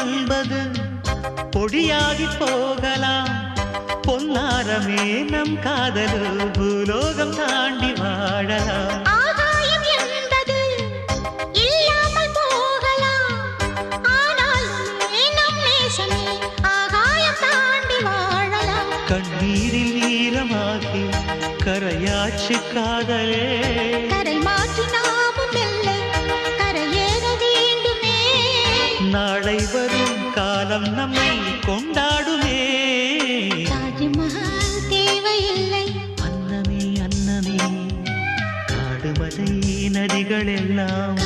என்பது பொடியாகி போகலாம். பொன்னாரமே நம் காதலு பூலோகம் தாண்டி வாழலாம். ஆகாயம் என்பது இல்லாமல் போகலாம். ஆனால் நம் நேசமே ஆகாயம் தாண்டி வாழலாம். கண்ணீரில் ஈரமாகி கரையாச்சு காதலே. கரை மாற்றி நாமும் இல்லை கரையேற வேண்டுமே. நாளை வரும் காலம் நம்மை கொண்டாடுமே. தாஜ்மஹால் தேவையில்லை அன்னமே அன்னமே காடுமலை நதிகள் எல்லாம்